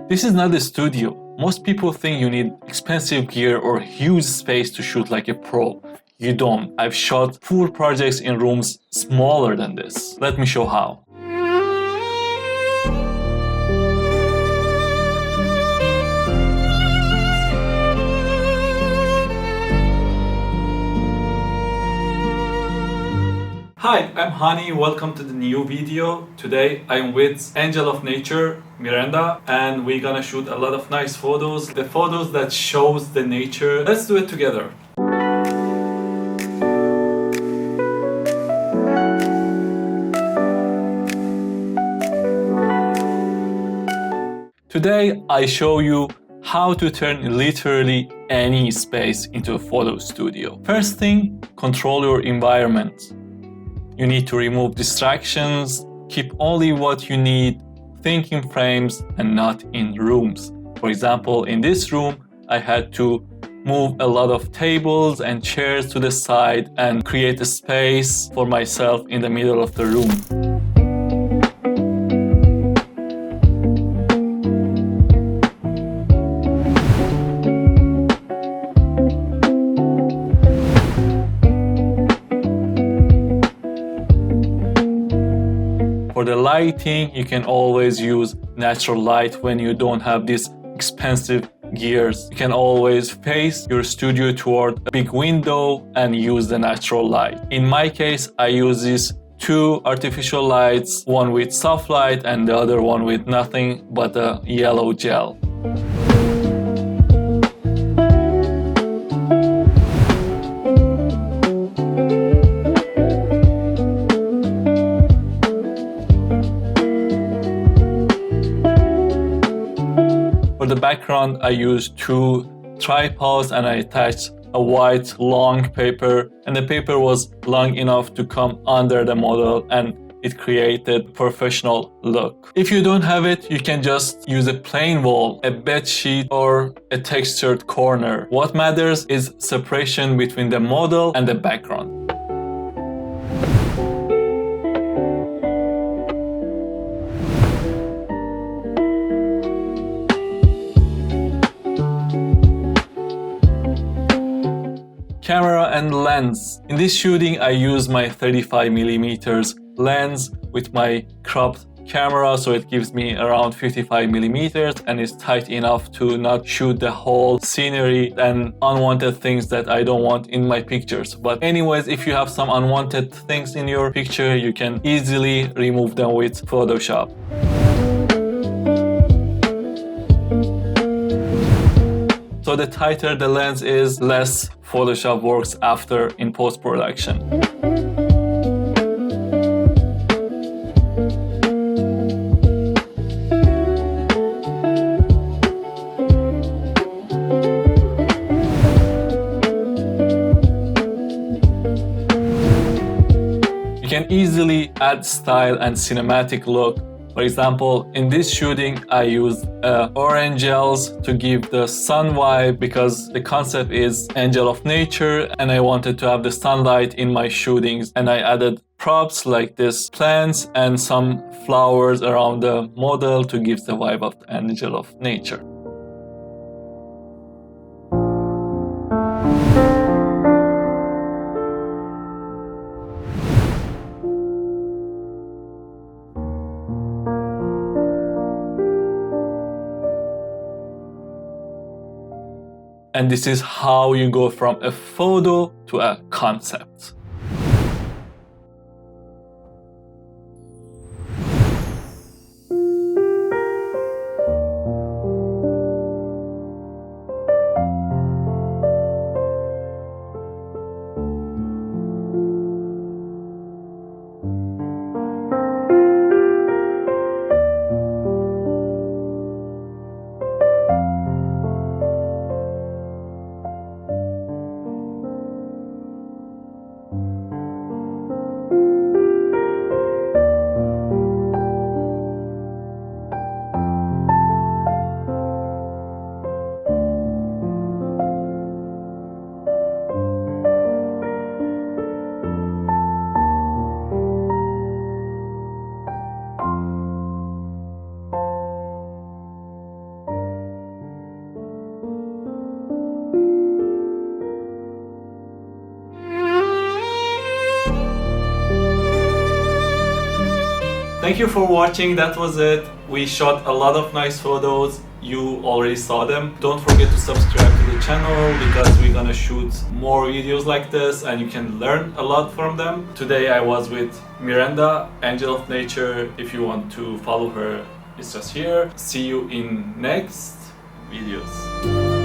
This is not a studio. Most people think you need expensive gear or huge space to shoot like a pro. You don't. I've shot full projects in rooms smaller than this. Let me show how. Hi, I'm Hani. Welcome to the new video. Today I'm with Angel of Nature, Miranda, and we're gonna shoot a lot of nice photos. The photos that shows the nature. Let's do it together. Today I show you how to turn literally any space into a photo studio. First thing, control your environment. You need to remove distractions, keep only what you need, think in frames and not in rooms. For example, in this room, I had to move a lot of tables and chairs to the side and create a space for myself in the middle of the room. For the lighting, you can always use natural light when you don't have these expensive gears. You can always face your studio toward a big window and use the natural light. In my case, I use these two artificial lights, one with soft light and the other one with nothing but a yellow gel. For the background, I used two tripods and I attached a white long paper, and the paper was long enough to come under the model and it created a professional look. If you don't have it, you can just use a plain wall, a bed sheet or a textured corner. What matters is separation between the model and the background. Camera and lens. In this shooting, I use my 35mm lens with my cropped camera, so it gives me around 55mm and is tight enough to not shoot the whole scenery and unwanted things that I don't want in my pictures. But anyways, if you have some unwanted things in your picture, you can easily remove them with Photoshop. So the tighter the lens is, less Photoshop works after in post-production. You can easily add style and cinematic look. For example, in this shooting, I used orange gels to give the sun vibe because the concept is Angel of Nature and I wanted to have the sunlight in my shootings, and I added props like this plants and some flowers around the model to give the vibe of the Angel of Nature. And this is how you go from a photo to a concept. Thank you for watching. That was it. We shot a lot of nice photos. You already saw them. Don't forget to subscribe to the channel because we're gonna shoot more videos like this and you can learn a lot from them. Today I was with Miranda, Angel of Nature. If you want to follow her, it's just here. See you in next videos.